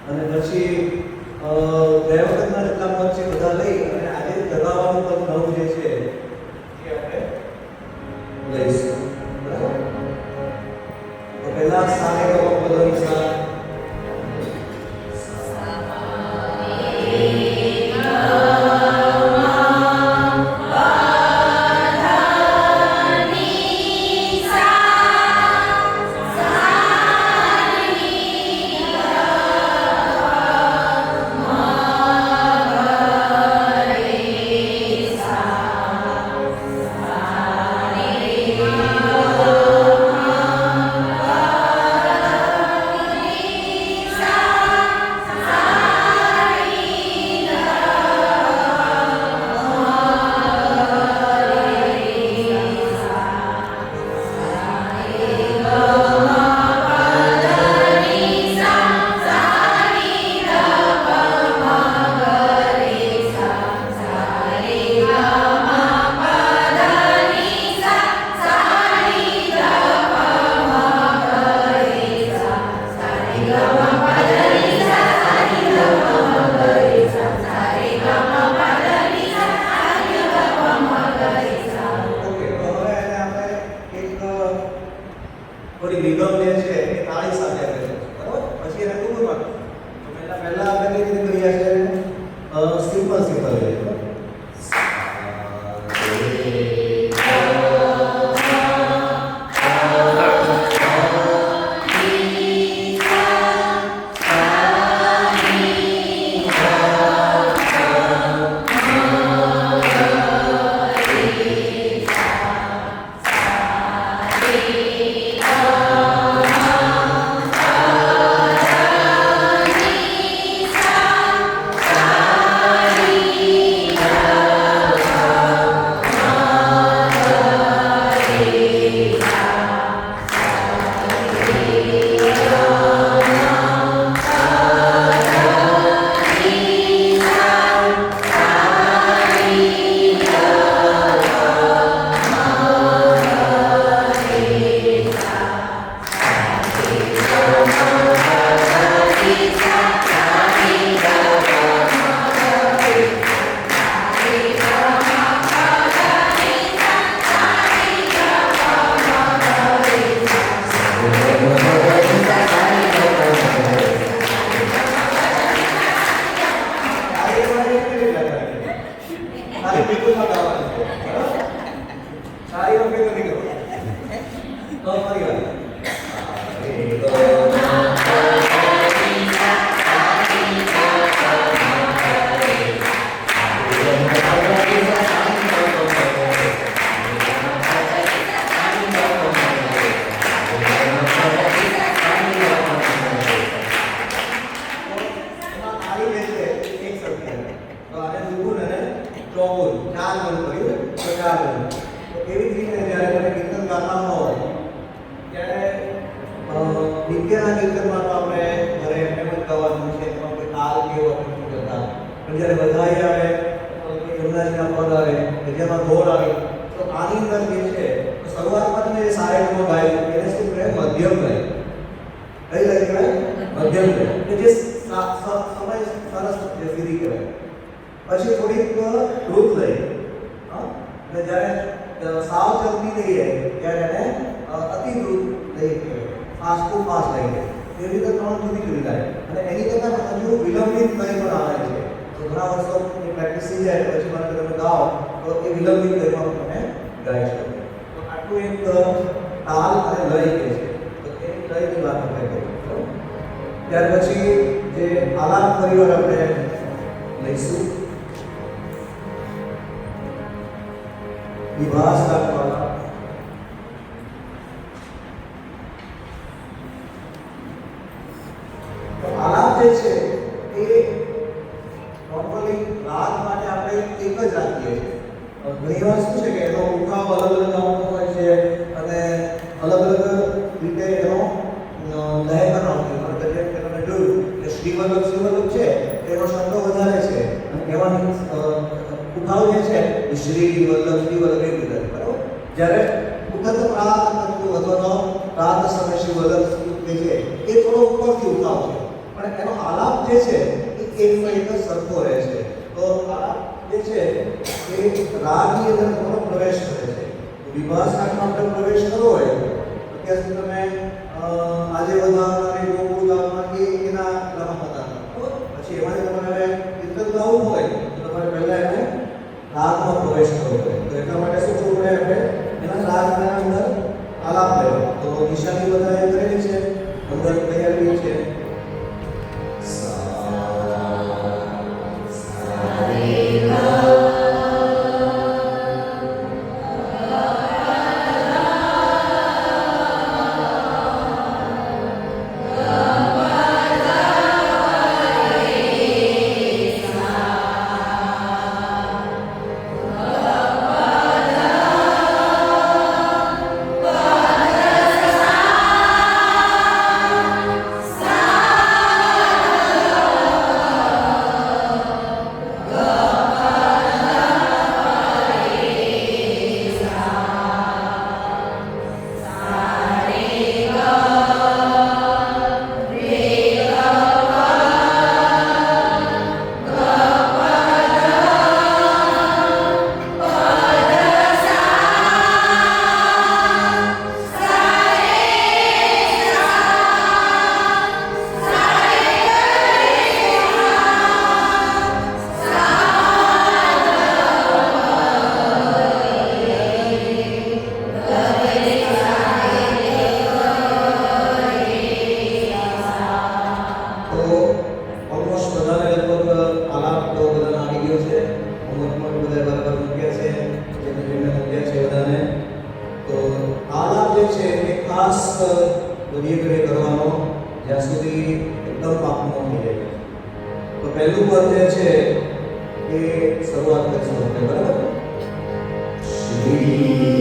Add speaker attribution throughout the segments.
Speaker 1: અને પછી ગયા વખતના જેટલા પદ છે બધા લઈ અને આજે રિધમ જે છે એ તાળી સાથે આવે છે, બરાબર? પછી એને ટૂંકમાં તો પહેલા આપણે કઈ રીતે કરીએ છીએ? સિમ્પલ કરીએ. પછી થોડીક રૂપ લઈ અને જ્યારે સાવ ચલતી લઈએ ત્યારે એને અતિ રૂપ લઈ ફાસ્ટ ટુ ફાસ્ટ લઈ જાય. એવી રીતે ત્રણ જુદી થાય અને એની કરતાં હજુ વિલંબિત લય પણ આવે છે. તો ઘણા વર્ષોની પ્રેક્ટિસ થઈ જાય પછી મને તમે ગાઓ તો એ વિલંબિત લયમાં તમે ગાઈ શકો. તો આટલું એક તાલ અને લય કે છે, તો એની લયની વાત આપણે કરીએ. ત્યાર પછી જે આલાપ પરિવાર આપણે લઈશું, વિભાસ રાખવાના. તો આલાપ જે છે એ નોર્મલી રાગ માટે આપણે એક જ રાખીએ છીએ. ઘણી વાર શું છે કે એનો ઉઠાવ અલગ અલગ આવતો હોય છે અને અલગ અલગ રીતે એનો લય પણ આવતી હોય છે. જેમ કે તમે જોયું કે શ્રીવલ્લભ છે એનો શબ્દો વધારે છે અને એમાં ઉઠાવ જે છે એ શ્રી વલ્લભ એ રીતે, બરાબર? જ્યારે ઉઠત પ્રાત અથવા તો પ્રાત સમય શ્રી વલ્લભ જે છે એ થોડો ઉપરથી ઉઠાવ છે, પણ એનો આલાપ જે છે એ એકનો એક સરખો રહે છે. તો આલાપ જે છે એ રાગની અંદર થોડો પ્રવેશ કરે છે. વિભાસ રાગમાં આપણે પ્રવેશ કરવો હોય અત્યાર સુધી તમે આજે વધારનારી ગોકુળ ગામમાં કે એના ક્રમ હતા, પછી એમાંથી તમારે કીર્તન ગાવું હોય તો તમારે પહેલા એને રાગમાં પ્રવેશ કરવો પડે. તો એટલા માટે શું કરવું પડે? આપણે એના રાગના અંદર આલાપ લેવો. તો નિશાની બધાએ કરેલી છે, અંદર તૈયારી છે.
Speaker 2: Bye.
Speaker 1: ધીરે ધીરે કરવાનો જ્યાં સુધી એકદમ પાકું ન થઈ જાય. તો પહેલું પદ જે છે એ શરૂઆત કરીશું આપણે, બરાબર? શ્રી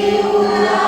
Speaker 2: Hallelujah.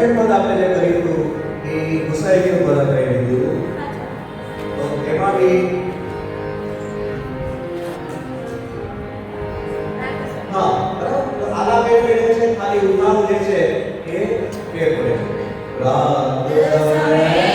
Speaker 1: સેકન્ડ પદ આપણે જે કર્યું હતું એ ગુસાઈનું પદ કરી દીધું. તો એમાં બી હા બરાબર. તો આલા પેર પેડે છે, ખાલી ઉનાળું જે છે એ પેર પડે છે. રાત સવે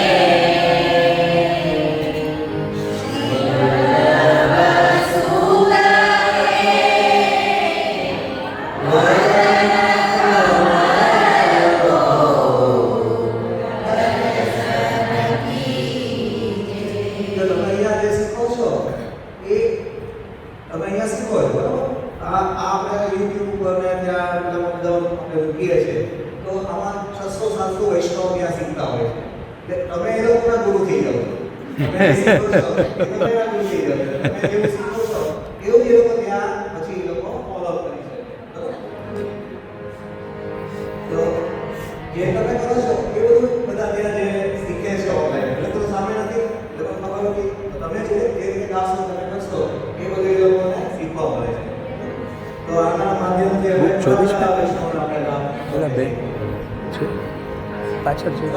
Speaker 2: પાછળ છે.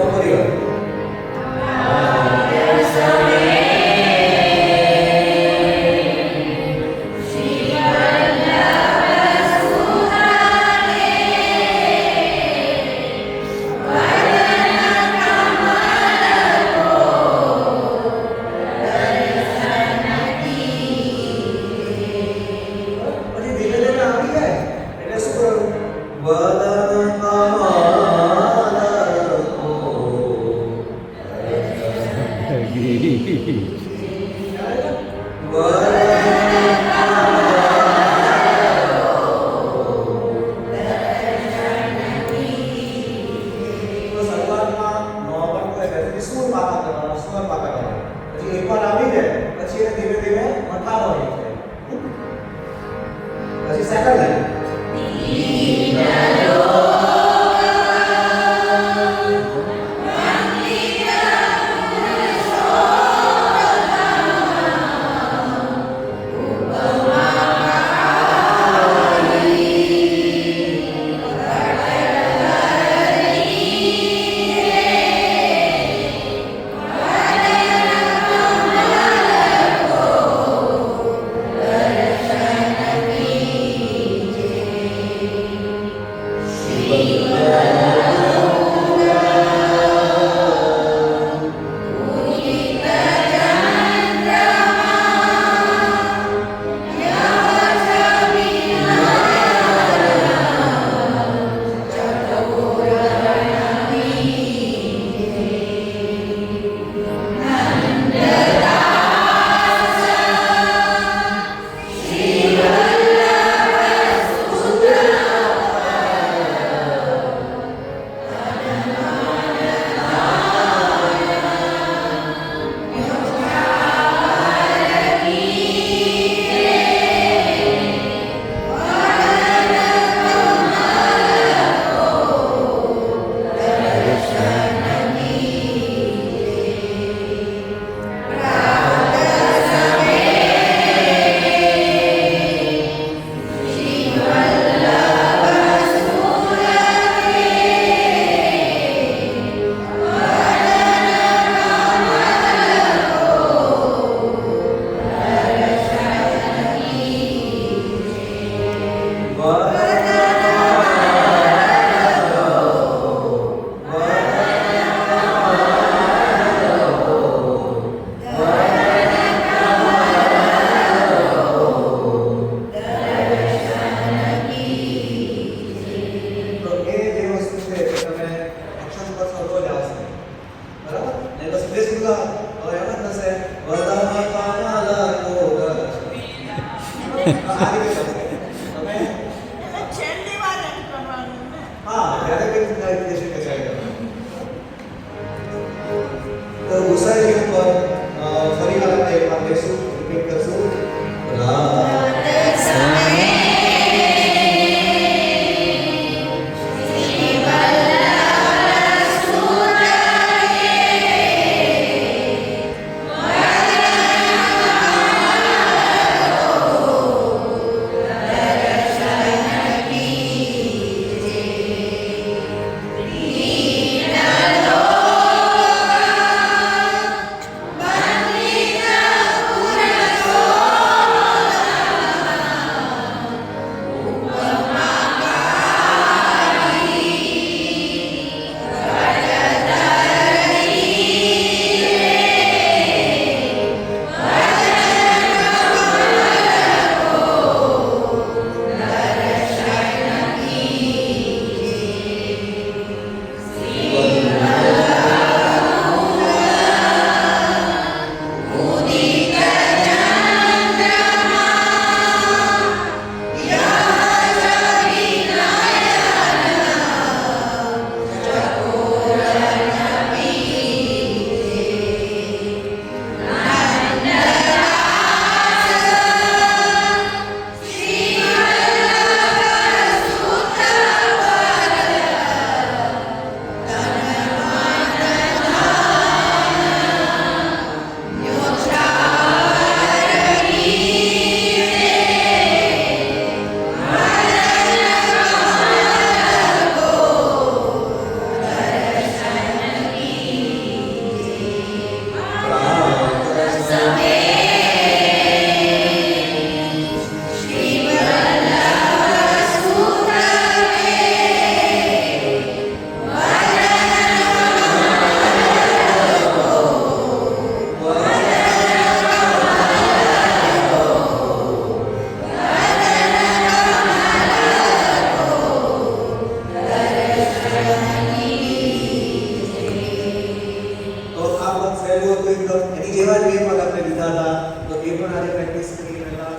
Speaker 1: કરી પહેલા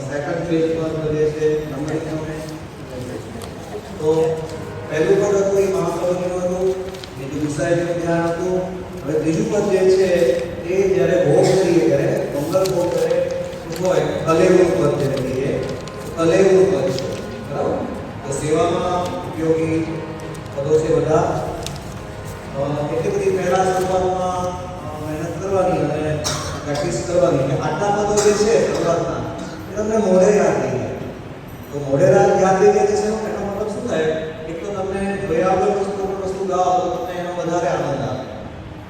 Speaker 1: સેકન્ડ પેજ પર જે છે નંબરિંગને તો પહેલું પદ હતું એ મહાકવિનું હતું, બીજું વિષયનું ધ્યાન હતું. હવે ત્રીજું પદ જે છે એ જ્યારે ભોગ કરીએ ત્યારે મંગલ ભોગ કરે શું હોય કલેવું પદ જે કહીએ કલેવું પદ છે બરાબર. તો સેવામાં ઉપયોગી પદો છે બધા. એટલી બધી પહેલા શરૂઆતમાં મહેનત કરવાની અને પ્રેક્ટિસ કરવાની કે આટલા પદો જે છે શરૂઆતના એ તમને મોઢે યાદ થઈ જાય. તો મોઢે યાદ થઈ જાય છે એનો મતલબ શું થાય? એક તો તમને જોયા વગર વસ્તુ ગાઓ તો તમને એનો વધારે આનંદ આવે,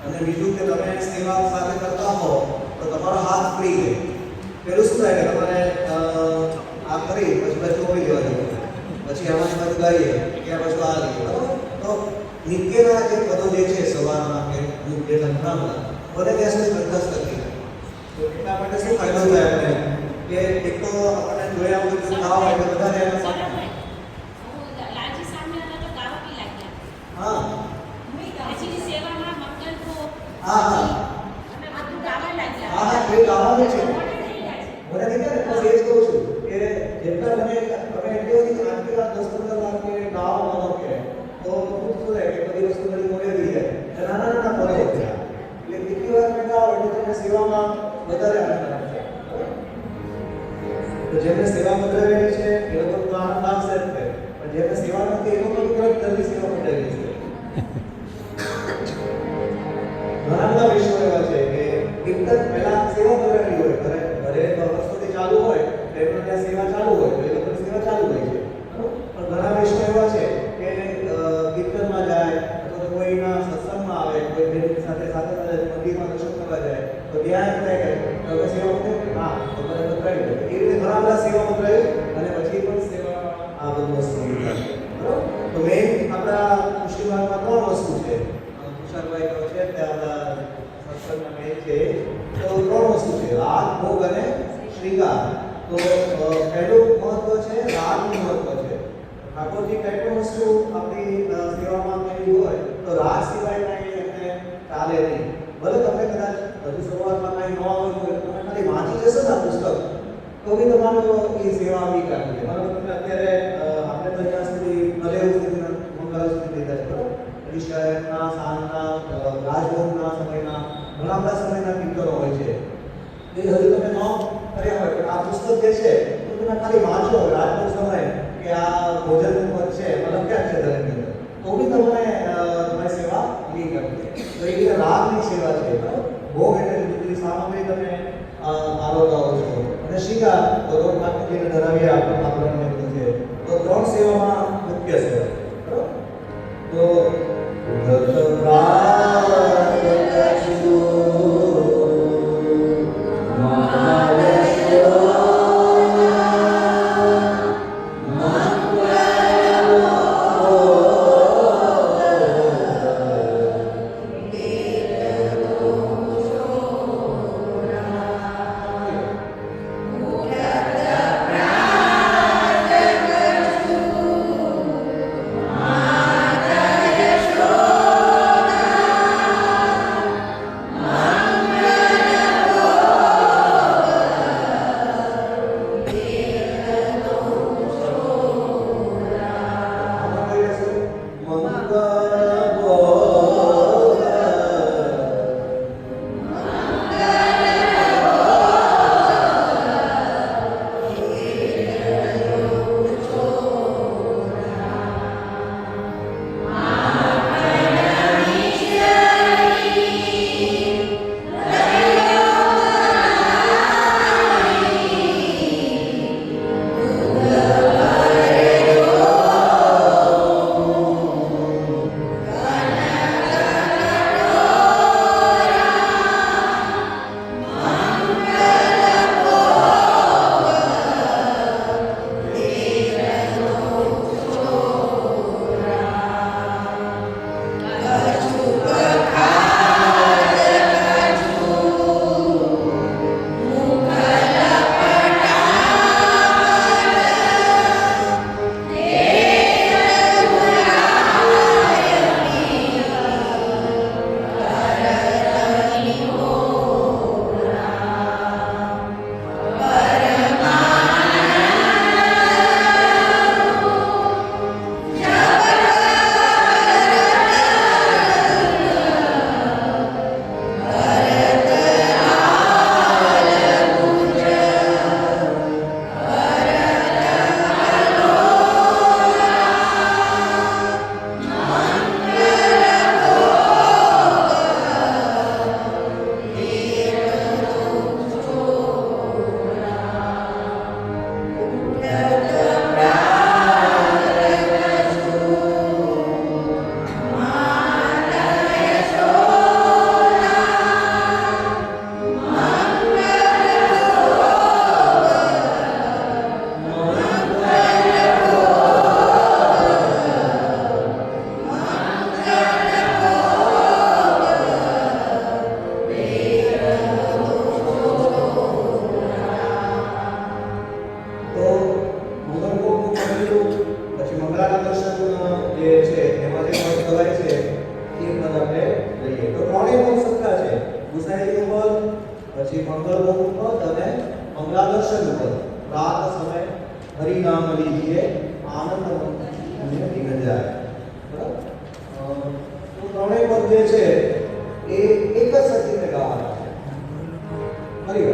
Speaker 1: અને બીજું કે તમે સેવા સાથે કરતા હો તો તમારો હાથ ફ્રી રહે. પેલું શું થાય કે તમારે આ કરી પછી પાછું હોઈ જવા જોઈએ, પછી આમાંથી પાછું ગાઈએ ત્યાં પાછું આ લઈએ બરાબર. તો નિત્યના જે પદો જે છે સવારના કે જે લંઘનામના બને ત્યાં સુધી કંઠસ્થ કરી જાય. તો એટલા માટે શું ફાયદો થાય આપણે કે એક તો આપણને જોયા વગર ગાવા હોય તો વધારે એનો હા હા હા હા એ ગાવાનું છે. મને નહીં ને બસ એ જ કહું છું કે જેટલા મને તમે એટલી બધી આટલી વાત 10-15 વાર કે ગાવા માંગો કે તો શું થાય કે બધી વસ્તુ બધી મોડે થઈ જાય. નાના નાના પદો છે એટલે કેટલી વાર મેં ગાવ એટલે તમને સેવામાં વધારે આનંદ આવે છે. તો જેમને સેવા પધરાવેલી છે એ લોકો તો આનંદ આવશે જ છે, પણ જેમને સેવા નથી એ લોકો તરત જલ્દી સેવા પધરાવી છે. ઘણા બધા વિષયો એવા છે કે કીર્તન પહેલા સેવા પધરાવેલી હોય, ઘરે વર્ષોથી ચાલુ હોય એમને ત્યાં સેવા ચાલુ હોય તો એ લોકોની સેવા ચાલુ હોય છે. પણ ઘણા વિષયો એવા છે કે કીર્તનમાં જાય અથવા કોઈના સત્સંગમાં આવે, કોઈ બેનની સાથે સાથે મંદિરમાં દર્શન કરવા જાય તો ત્યાં એમ થાય કે તમે સેવા પધરાવી હા તો મને પધરાવી દો. એ રીતે ઘણા બધા સેવા પધરાવી અને પછી પણ સેવા આ બધું વસ્તુ થાય બરાબર. તો મેઇન આપણા કૃષિભાગમાં 3 વસ્તુ છે. તુષારભાઈ કહે છે કે આપણા સત્સંગના મેઇન છે તો 3 વસ્તુ છે: રાગ, ભોગ અને શ્રીંગાર. તો પહેલું મહત્વ છે રાગનું મહત્વ છે. ઠાકોરજી કંઈ પણ વસ્તુ આપણી સેવામાં કરી હોય તો રાગ સિવાય કંઈ એમને ચાલે નહીં. ભલે તમને કદાચ હજુ શરૂઆતમાં કંઈ ન આવડતું હોય તમે ખાલી વાંચી જશો ને આ પુસ્તક તો બી તમારો એ સેવા આવી કાઢી છે. બરાબર. તમે અત્યારે આપણે તો જ્યાં સુધી ભલે એવું સુધી મંગળ સુધી લીધા છે બરાબર. શહેરના સાંજના રાજભોગના સમયના ઘણા બધા સમયના કીર્તનો હોય છે. એ હજુ તમે ન કર્યા હોય પણ આ પુસ્તક જે છે તો તમે ખાલી વાંચો રાજભોગ સમય કે આ ભોજનનું પદ છે મતલબ ક્યાં છે દરેકની અંદર તો બી તમને તમારી સેવા નહીં કરતી. તો એ રીતે રાગની સેવા છે બરાબર. ભોગ એટલે બધી સામગ્રી તમે આરોગાવો છો અને શિકાર તો ઠાકોરજીને ધરાવી આપણને બધું છે. તો 3 સેવામાં મુખ્ય સેવા બરાબર. તો પદ અને મંગલાદર્શન પદ રાત સમય હરિ નામ લીજીએ આનંદ મને નિગલ જાય. બરાબર? તો ત્રણેય પદ જે છે એ એક જ સખીને ગાવાના છે. ફરી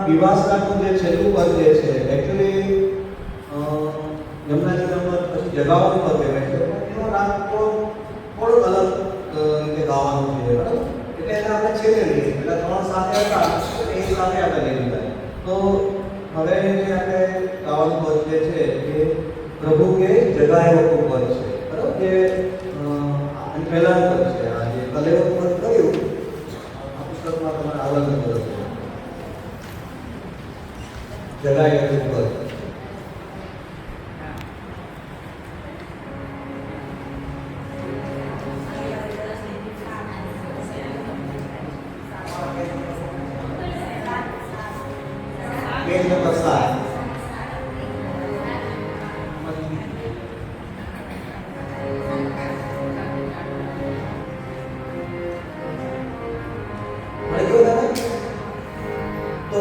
Speaker 2: વિવાસનાનું જે છેલ્લું પદ જે છે એકચ્યુઅલી યમુનાજી નંબર પછી જગાવાનું પદ કહેવાય છે એનો રાગ તો થોડોક અલગ રીતે ગાવાનું છે બરાબર એટલે એને આપણે છેલ્લે લઈએ એટલે ત્રણ સાથે હતા એ સાથે આપણે લઈ લીધા તો હવે જે આપણે ગાવાનું પદ જે છે એ પ્રભુ કે જગાયો પદ છે બરાબર જે આની પહેલાનું પદ છે આ જે કલેવનું પદ કર્યું આ પુસ્તકમાં તમારે આગળ નંબર જગાયો પદ पेज नंबर 7 तो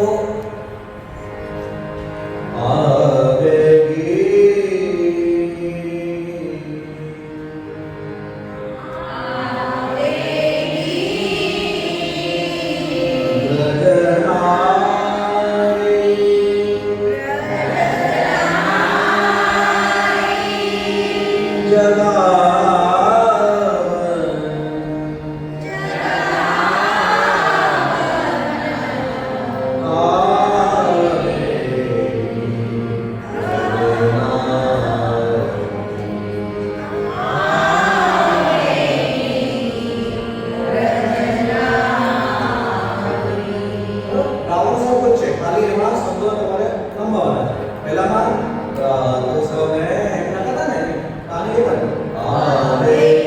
Speaker 2: રાત સવે
Speaker 1: એટલા હતા ને તાલી પણ
Speaker 2: આવેલી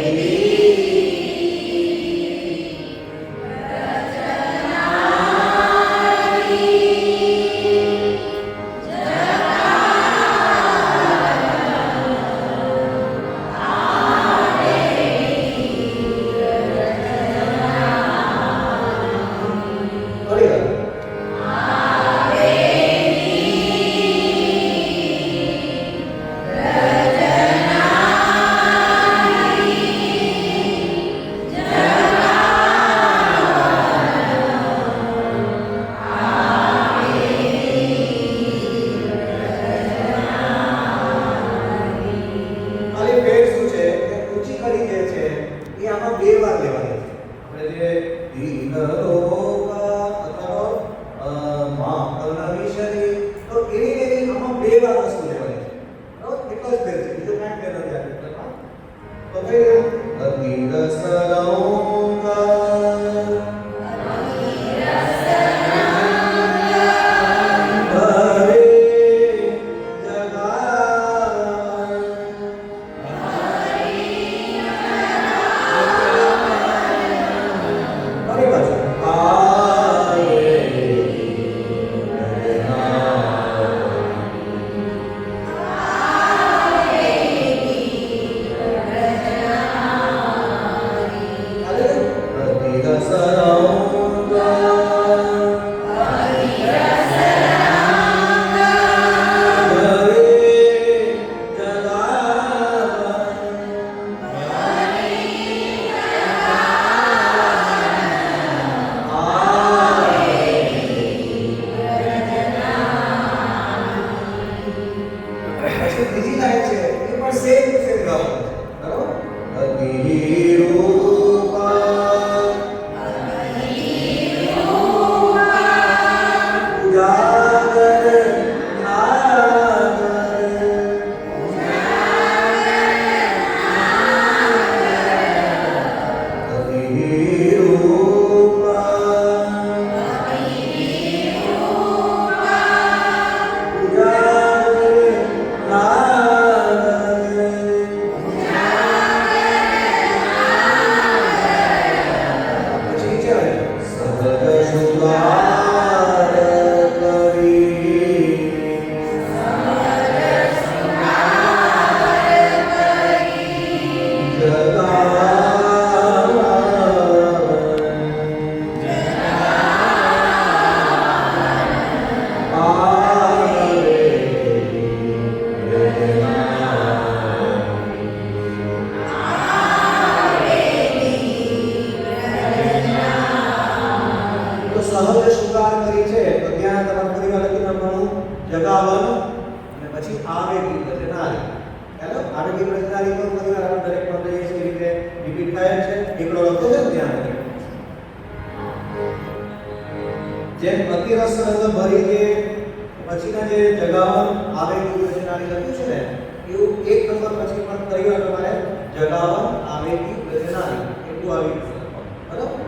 Speaker 1: થોડી વાર ખાલી પેટ શું છે કે ઊંચી કડી જે છે એ આમાં બે વાર લેવાની છે આપણે જે દીનરોગા અથવા મા વિષયની તો એની આમાં બે વાર વસ્તુ લેવાની છે બરાબર એટલો જ ફેર છે બીજો કાંઈ ફેર નથી આ ચેપ્ટરમાં તો કઈ અતિરસરૌગા ભવે જગા ફરી પાછું પછી બીજી લાઈન છે એ પણ સેમ ટુ સેમ ગાવાનું છે બરાબર અતિરૂપા ઉજાગર સહજ શૃંગાર કરી છે તો ત્યાં તમારે ફરી વાર લખી નાખવાનું જગાવન અને પછી આવેગી રચનારી હેલો આવેગી રચનારી તો ફરી વાર આપણે દરેક માં લઈએ છીએ એ રીતે રિપીટ થાય છે એકડો લખો છે ત્યાં લખી જેમ અતિરસ રસ ભરી જે પછીના જે જગાવન આવેગી રચનારી લખ્યું છે ને એવું એક નંબર પછી પણ ફરી વાર તમારે જગાવન આવેગી રચનારી એટલું આવી જશે બરાબર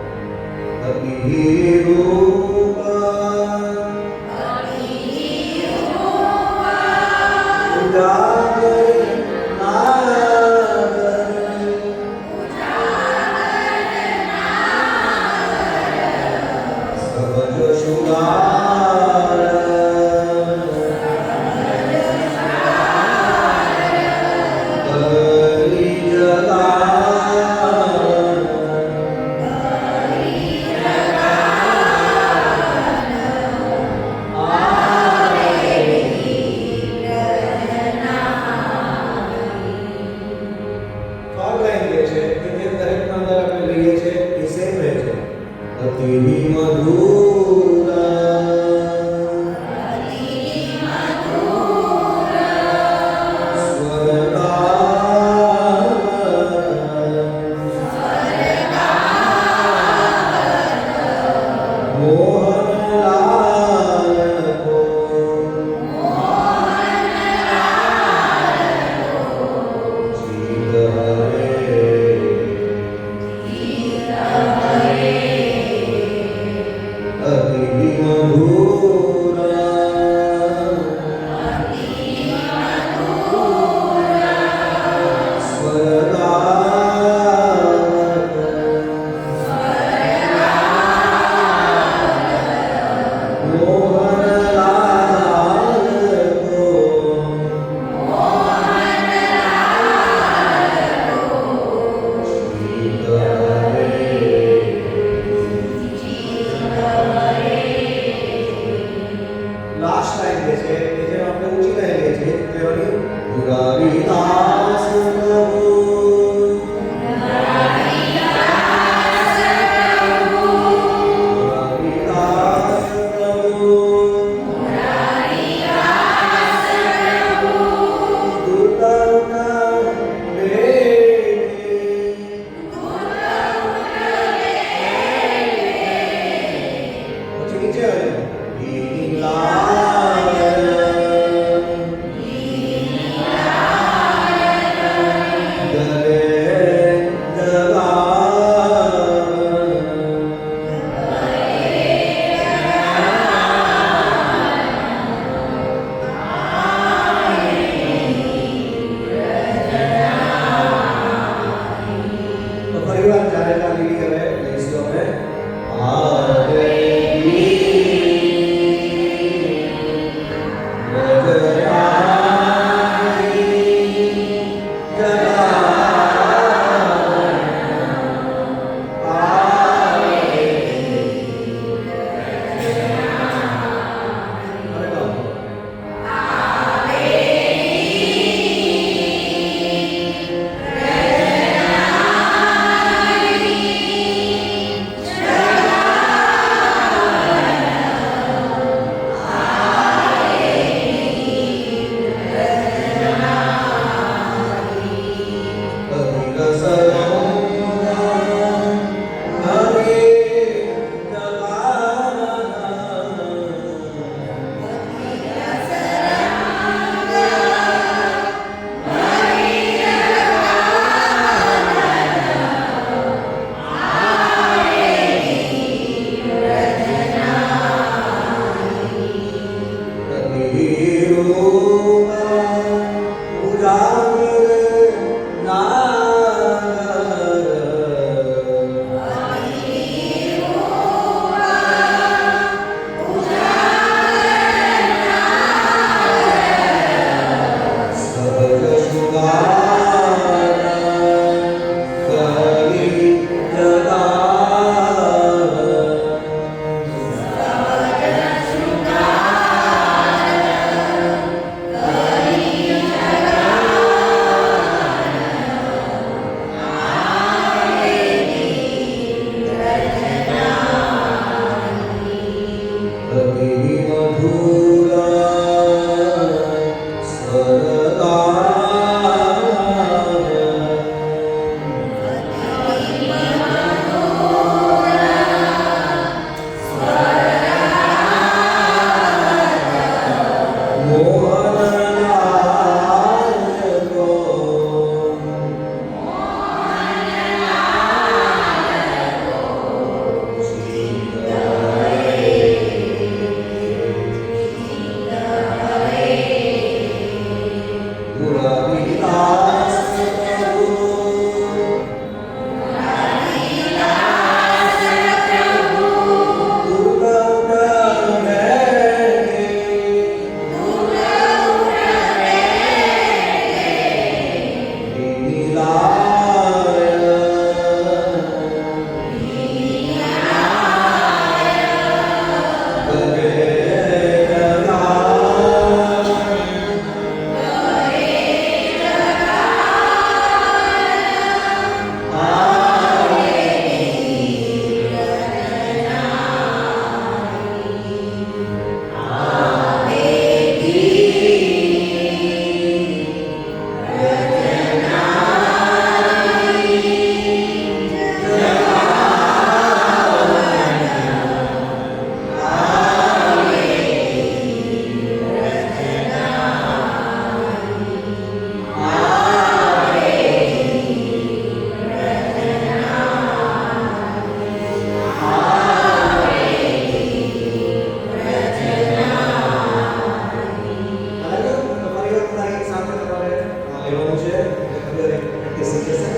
Speaker 2: લેવાનું છે એટલે પ્રેક્ટિસ શીખશે.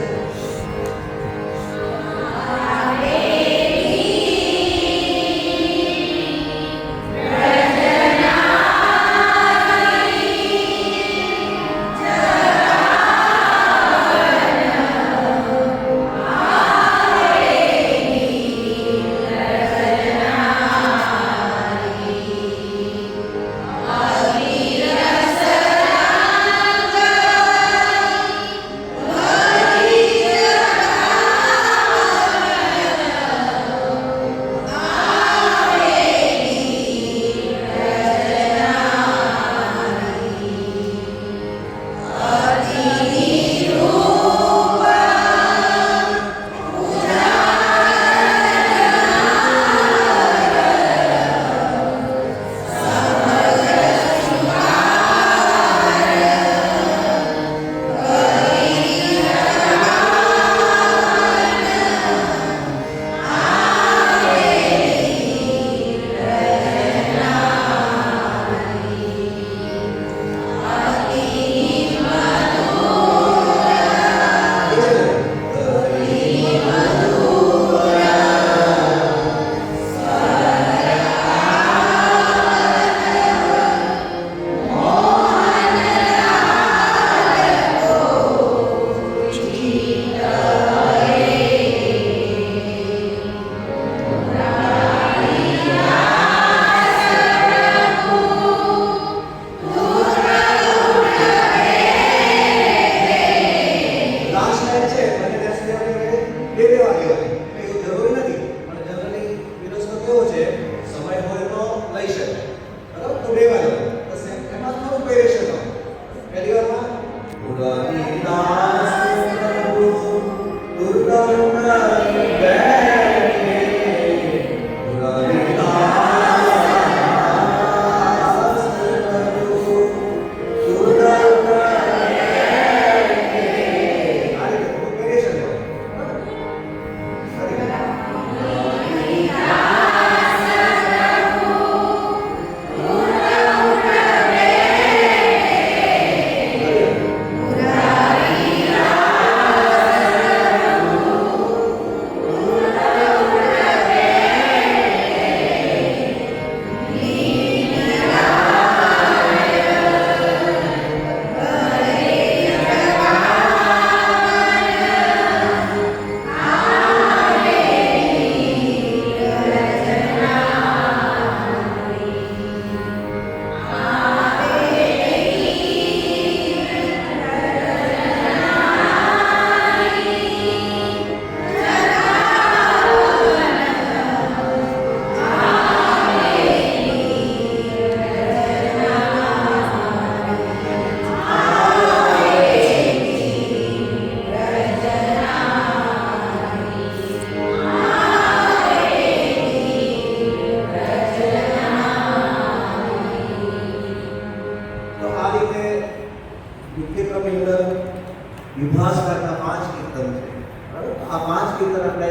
Speaker 2: વિભાસકારના 5 કીર્તન છે. બરાબર? આ 5 કીર્તન આપણે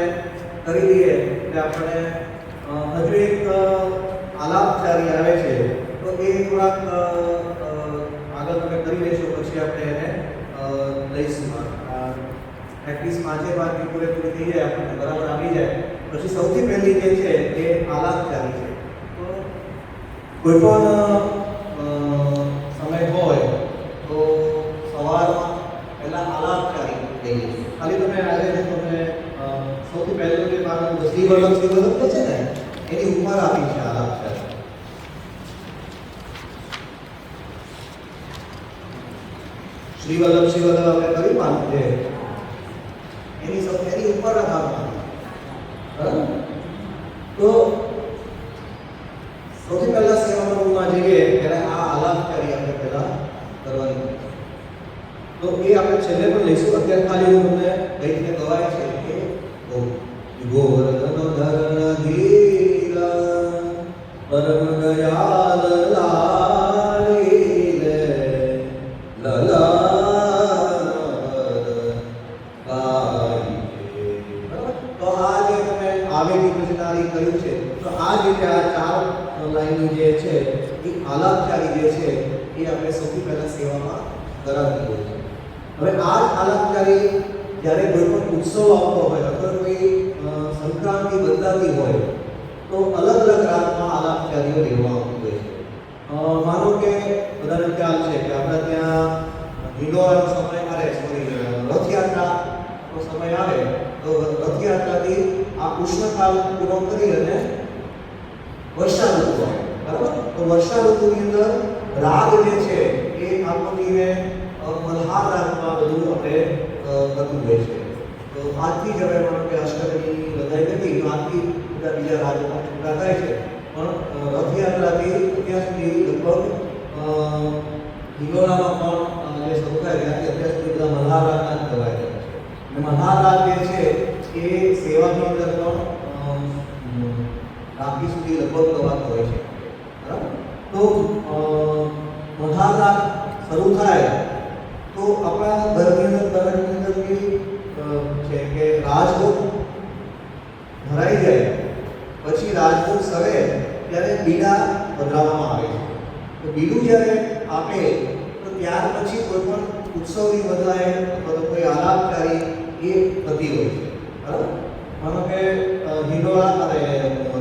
Speaker 2: કરી લઈએ એટલે આપણે હજુ એક આલાપચારી આવે છે તો એ થોડાક આગળ તમે કરી લેશો પછી આપણે એને લઈશું. પ્રેક્ટિસ 5 પૂરેપૂરી થઈ જાય આપણને બરાબર આવી જાય પછી સૌથી પહેલી જે છે એ આલાપચારી છે. તો કોઈ પણ સમય હોય તો સવારમાં પહેલા આલાપચારી લઈએ. ખાલી તમે આજે જે તમે સૌથી પહેલું જે મારું શ્રી વલ્લભ છે ને એની ઉપર આપી છે આલાપચારી. શ્રી વલ્લભ આપણે કર્યું માનું છે એની ઉપર રાખવાનું. બરાબર? તો સૌથી પહેલા સેવામાં રૂમમાં જઈએ ત્યારે આ આલાપચારી આપણે પહેલા કરવાની. તો એ આપણે છેલ્લે પણ લઈશું. અત્યારે ખાલી હું તમને કઈ રીતે ગવાય છે કે ગોવર્ધન ધરણ ધીરા પરમ દયાલ લાડી લે લલા કાઈ. તો આ જે તમે આવેલી કૃષ્ણારી કર્યું છે તો આ જે આ 4 લાઈન જે છે એ આલાપચારી જે છે એ આપણે સૌથી પહેલા સેવામાં કરાવી દઈએ છીએ. હવે આ જ આલાપચારી જ્યારે કોઈ પણ ઉત્સવ આવતો હોય અથવા કોઈ સંક્રાંતિ બદલાતી હોય તો અલગ અલગ રાતમાં આલાપચારીઓ લેવામાં આવતી હોય છે. માનો કે બધાને ખ્યાલ છે કે આપણા ત્યાં હિંડોળાનો સમય આવે, રથયાત્રાનો સમય આવે તો રથયાત્રાથી આ ઉષ્ણકાલ પૂરો કરી અને વર્ષા ઋતુ આવે, બરાબર? તો વર્ષા ઋતુની અંદર રાગ જે છે એ આપણને મલ્હાર રાગમાં બધું આપણે થતું હોય છે. તો આજથી જ હવે માનો કે અષ્ટમી બધાઈ નથી તો આજથી બધા બીજા રાગોમાં છૂટા થાય છે, પણ રથયાત્રાથી અત્યાર સુધી લગભગ હિંડોળામાં પણ જે શરૂ થાય ત્યાંથી અત્યાર સુધી બધા મલ્હાર રાગના જ ગવાય છે. અને મલ્હાર રાગ જે છે એ સેવાની અંદર પણ રાત્રિ સુધી લગભગ ગવાતો હોય છે, બરાબર? તો મલ્હાર રાગ શરૂ થાય તો આપણા ઘરની અંદર છે કે રાજભોગ ભરાઈ જાય પછી રાજભોગ સરે ત્યારે બીડા પધરાવવામાં આવે છે. તો બીડું જ્યારે આપે તો ત્યાર પછી કોઈ પણ ઉત્સવની બદલાય અથવા તો કોઈ આલાપચારી એ થતી હોય છે, બરાબર? માનો કે હિંડોળા અને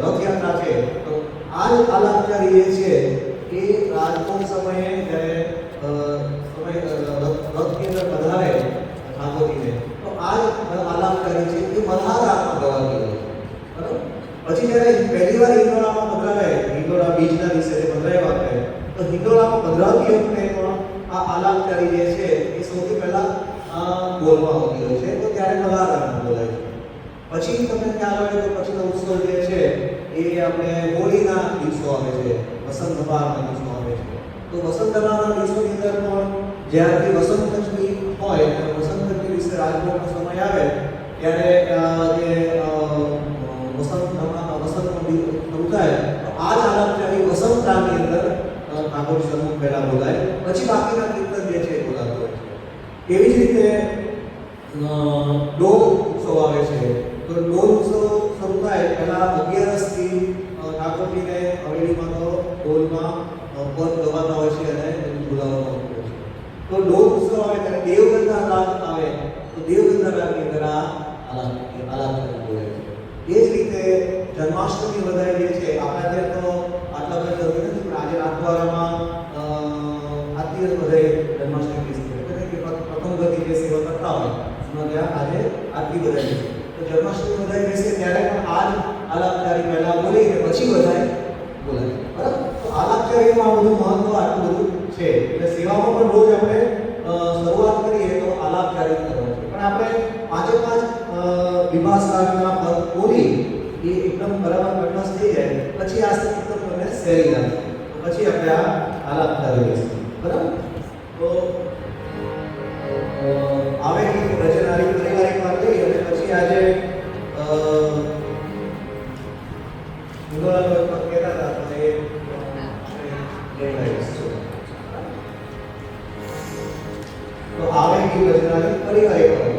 Speaker 2: રથયાત્રા છે તો આ જ આલાપચારી જે છે એ રાજભોગ સમયે જ્યારે રથની અંદર પધારે ઠાકોરજીને તો આ જ આલાપચારી છે એ મલ્હાર રાગમાં ગવાતી હોય છે, બરાબર? પછી જ્યારે પહેલી વાર હિંડોળામાં પધરાવે, હિંડોળા બીજના દિવસે પધરાવ્યા કરે તો હિંડોળામાં પધરાવતી વખતે પણ આ આલાપચારી જે છે એ સૌથી પહેલા બોલવા આવતી હોય છે, તો ત્યારે મલ્હાર રાગમાં બોલાય છે. પછી તમને ખ્યાલ હોય તો પછીનો ઉત્સવ જે છે એ આપણે હોળીના દિવસો આવે છે, વસંત પંચમીના દિવસો આવે છે. તો વસંત પંચમીના દિવસોની અંદર પણ જ્યારથી વસંત પંચમી હોય અને વસંત પંચમી વિશે રાજભોગનો સમય આવે ત્યારે જે વસંત શરૂ થાય તો આ જ આલાપચારી વસંત રાગની અંદર ઠાકોરજી સમૂહ પહેલા બોલાય, પછી બાકીના કીર્તન જે છે એ બોલાતો હોય છે. એવી જ રીતે ડોલ ઉત્સવ આવે છે તો ડોલ ઉત્સવ શરૂ થાય પહેલા 11થી ઠાકોરજીને હવેલીમાં તો ડોલમાં પદ ગવાતા હોય છે અને એનું બોલાવવામાં આવતું હોય છે. તો ડોલ ઉત્સવ આવે ત્યારે દેવગંધા રાગ આવે તો દેવગંધા રાગની અંદર આ આલાપચારી બોલાય છે. એ જ રીતે જન્માષ્ટમી વધારે જે છે આપણા ત્યાં તો આટલા બધા જરૂરી નથી પણ આજે નાથદ્વારામાં આ દિવસ વધારે જન્માષ્ટમી કે પ્રથમ ગતિ જે સેવા કરતા હોય એમાં ત્યાં આજે આરતી વધારે છે. તો જન્માષ્ટમી વધારે બેસે ત્યારે પણ આ જ આલાપચારી પહેલા બોલી અને પછી વધારે બોલાય, બરાબર? તો આલાપચારીમાં આ બધું મહત્વ આટલું બધું છે. એટલે સેવામાં પણ રોજ આપણે શરૂઆત કરીએ તો આલાપચારી કરવાની છે, પણ આપણે પાંચે પાંચ વિભાસ રાગના પદ બોલી એ એકદમ બરાબર કટસ થઈ જાય પછી આ એકદમ તમને સહેલી લાગે પછી આપણે આ આલાપચારી લઈશું, બરાબર? તો આવે કે રચનાની પરિવારિક વાત લઈ અને પછી આજે હિંડોળાનો પદ કહેતા હતા તો એ તો આવે કે રચનાની પરિવારિક વાત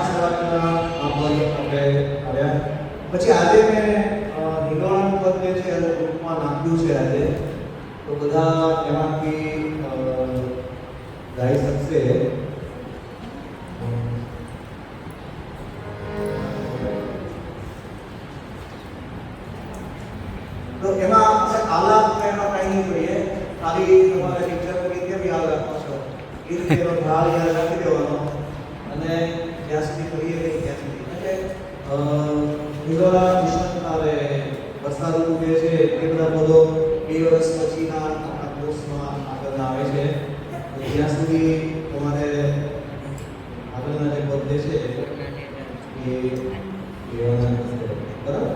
Speaker 2: સવારના આ પદ આપણે આવ્યા. પછી આજે મેં હિંડોળાનું પદ જે છે એ ગ્રુપમાં નાખ્યું છે આજે, તો બધા એમાંથી ગાઈ શકશે. તો એમાં આપણે આલાપ એમાં કંઈ નહીં કરીએ, ખાલી તમારે ટીચર તરીકે કેમ યાદ રાખો છો એ રીતે એનો ઢાળ યાદ રાખી દેવાનો અને જ્યાં સુધી કરીએ ત્યાં સુધી. એટલે હિંડોળા મિશન આવે વરસાદ ઋતુ જે છે એ બધા પદો 2 વર્ષ પછીના આપણા કોર્સમાં આગળના આવે છે. તો ત્યાં સુધી તમારે આગળના જે પદ જે છે એ લેવાના છે. બરાબર?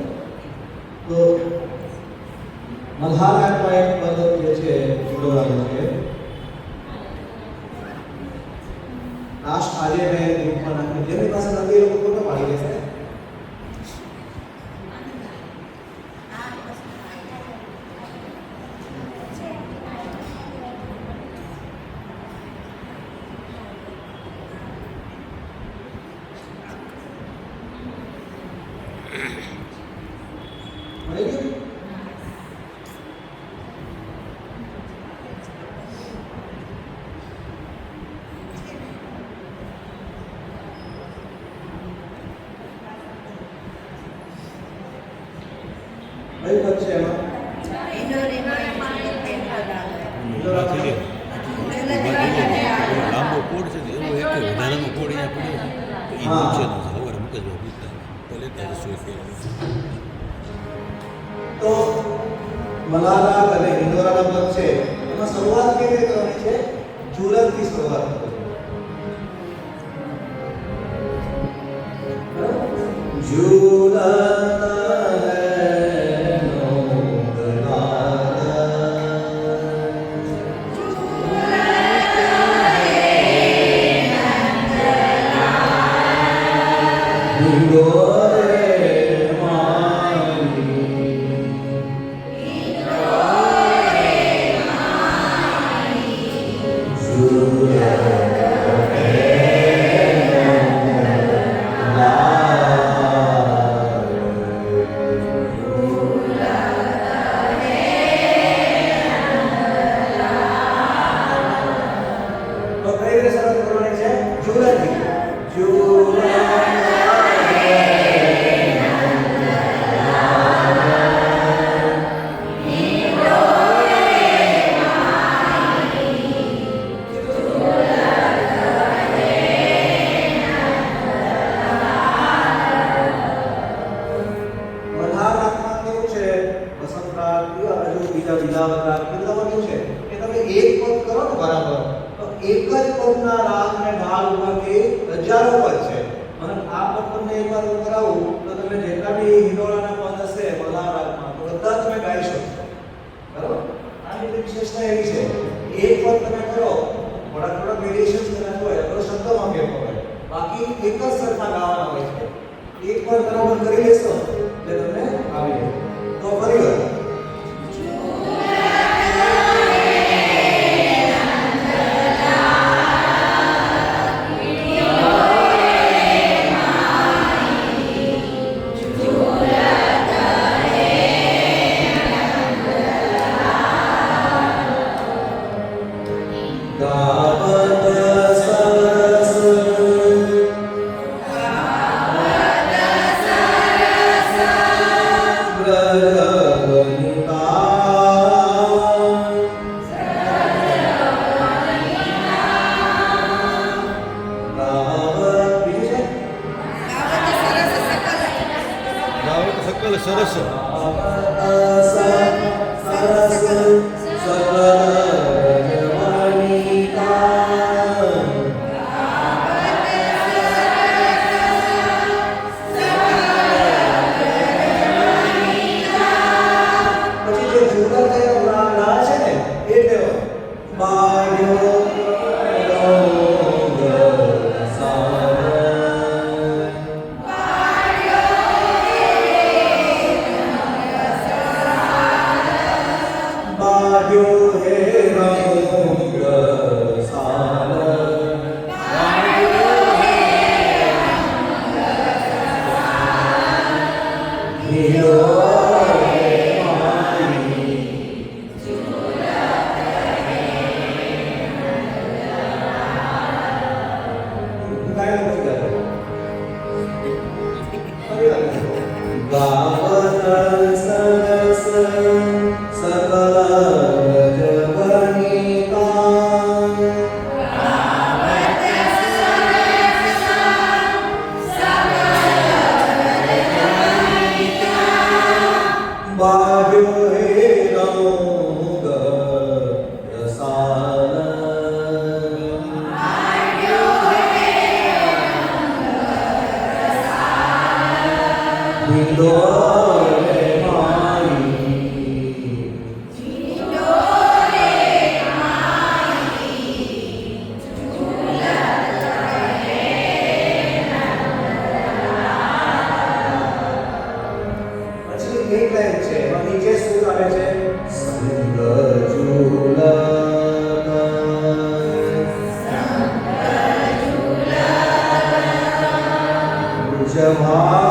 Speaker 2: તો મલ્હારનાથમાં એક પદ જે છે હિંડોળાનું છે. લાસ્ટ આજે મેં ગ્રુપમાં નાખ્યું, જેની પાસે નથી એ લોકો ફોટો પાડી દેશે. મળી ગયું? કઈ પદ છે એમાં?
Speaker 3: લાંબો કોડ છે ને એવો એક વધારાનો કોડ અહીંયા પડ્યો છે. એ નીચેનો છે, સવારે મૂકજો પૂછતા ભલે તારે શું છે.
Speaker 2: તો મલ્હાર અને હિંડોળાનો પદ છે એમાં શરૂઆત કેવી રીતે કરવાની છે? ઝુલનથી શરૂઆત કરવાની. ઝુલન ગાવત સરસ સકલ રજવનિકા બાજો હે રંગ રસાલ હિંદોરે માઈ
Speaker 1: પછી એક લાઈન છે એમાં નીચે શું આવે છે
Speaker 2: સંગ ઝૂલતા વૃષભાન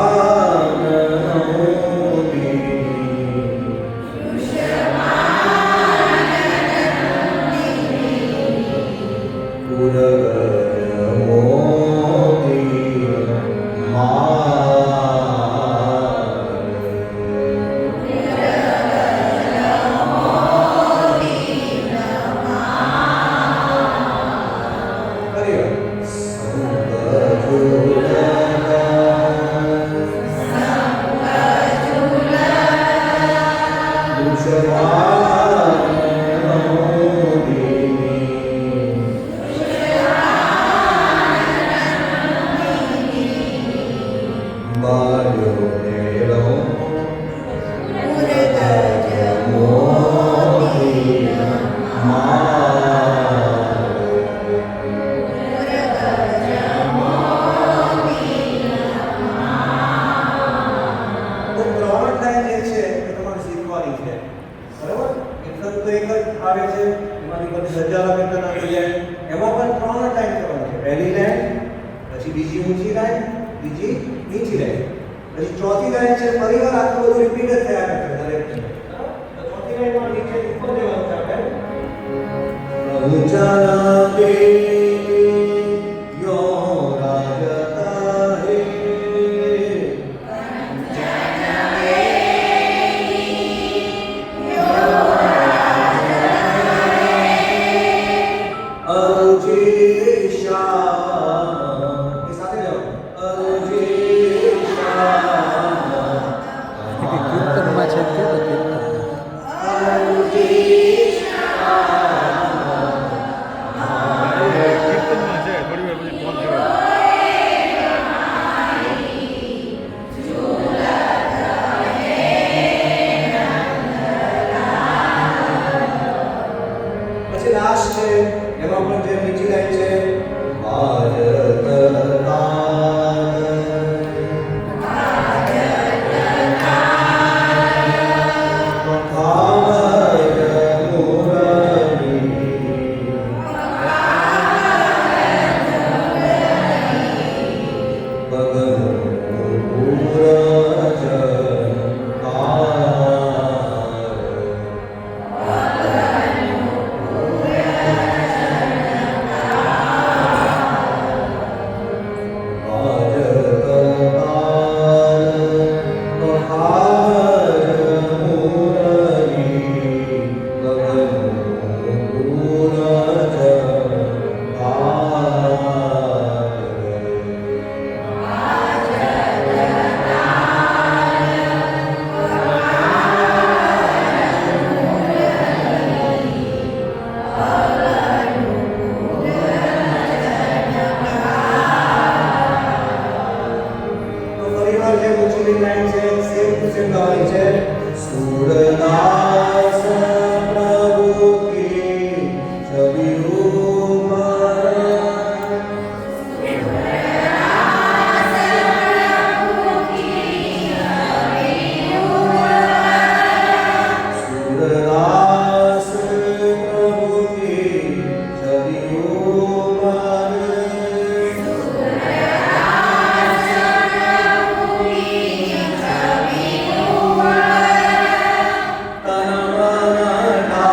Speaker 1: તો ત્રણ લાઈન જે છે એ તમારે શીખવાની છે બરાબર એટલે તો એક જ આવે છે એમાંથી બધી હજારો પેટર્ન આવી જાય એમાં પણ ત્રણ લાઈન કરવાની છે પહેલી લાઈન પછી બીજી ઊંચી લાઈન બીજી નીચી લાઈન પછી ચોથી લાઈન છે ફરીવાર આખું બધું રિપીટ જ થયા કરશે દરેક બરાબર તો ચોથી લાઈનમાં નીચે ઉપર જવાનું છે આપણે
Speaker 2: પ્રભુચરતે યો રાજતા હે અરુચિશ્યામ
Speaker 1: એ સાથે જાઓ
Speaker 2: અરુચિશ્યામ
Speaker 3: કીર્તનમાં છે કે કીર્તન
Speaker 4: કીર્તનમાં છે થોડી વાર પછી ફોન કરો
Speaker 1: પછી લાસ્ટ છે એમાં પણ જે નીચી લાઈન છે તો ફરીવાર જે ઊંચી લાઈન છે સેમ ટુ સેમ ગાવાની છે
Speaker 2: સુરદાસ પ્રભુ કી છવિ ઉપર સુરદાસ પ્રભુ કી છવિ ઉપર તન મન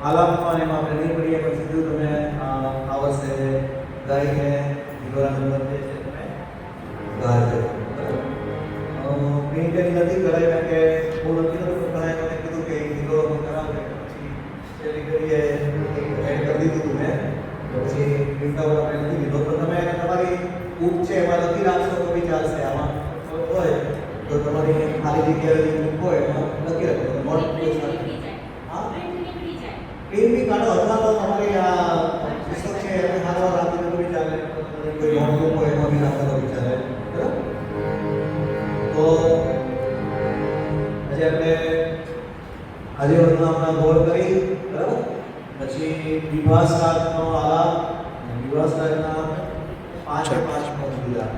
Speaker 2: આલાપમાં એમાં આપણે નહીં પડીએ પણ સીધું તમે આ વર્ષે ગાઈને હિંદોરા નંબર જે છે તમે ગાજો. મેં તેની નથી કરાવી કારણ કે બહુ નથી નતું ઘણા મને કીધું કે હિંદોરા કરાવશે પછી છેલ્લી ઘડીએ એડ કરી દીધું હતું મેં તો પછી હિંદોરા આપણે નથી લીધો પણ તમે તમારી બુક છે એમાં લખી રાખશો તો બી ચાલશે. આમાં હોય તો તમારી ખાલી જગ્યાએ બુક હોય એમાં લખી રાખો નોટ પ્રિન્ટ બી કાઢો અથવા તો તમારી આ પુસ્તક છે એને હારવાર રાખીને તો બી ચાલે. કોઈ નોટબુક હોય એમાં બી રાખો તો બી ચાલે. બરાબર. તો આજે આપણે ગોળ કરી બરાબર. પછી વિભાસ રાગનો આલાપ વિભાસ રાગના 5 પદ લીધા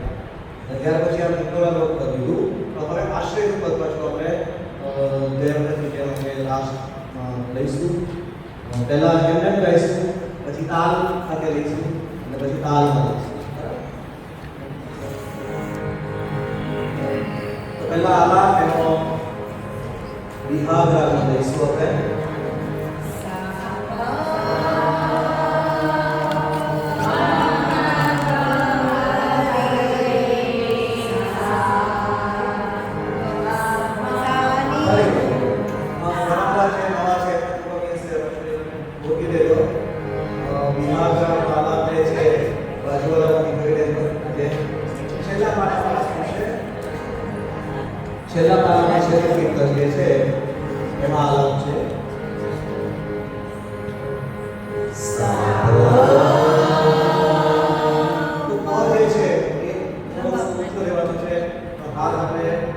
Speaker 2: અને ત્યાર પછી આપણે હિંદોરા લોક પદ લીધું. તો હવે આશ્રય પદ પાછું આપણે દેવવ્રતની જેમ કે લાસ્ટ લઈશું. પહેલા હેમલેટ ગાઈશું પછી તાલ સાથે લઈશું અને પછી તાલમાં લઈશું. તો પહેલા આલાપ એનો વિભાગ રાગમાં લઈશું આપણે. છેલ્લા પારામાં છેલ્લું ફિંગર જે છે એમાં અલગ છે. તો પ જે છે એ થોડો ઊંચો લેવાનો છે. તો હાથ આપણે
Speaker 1: એક,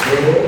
Speaker 1: બે,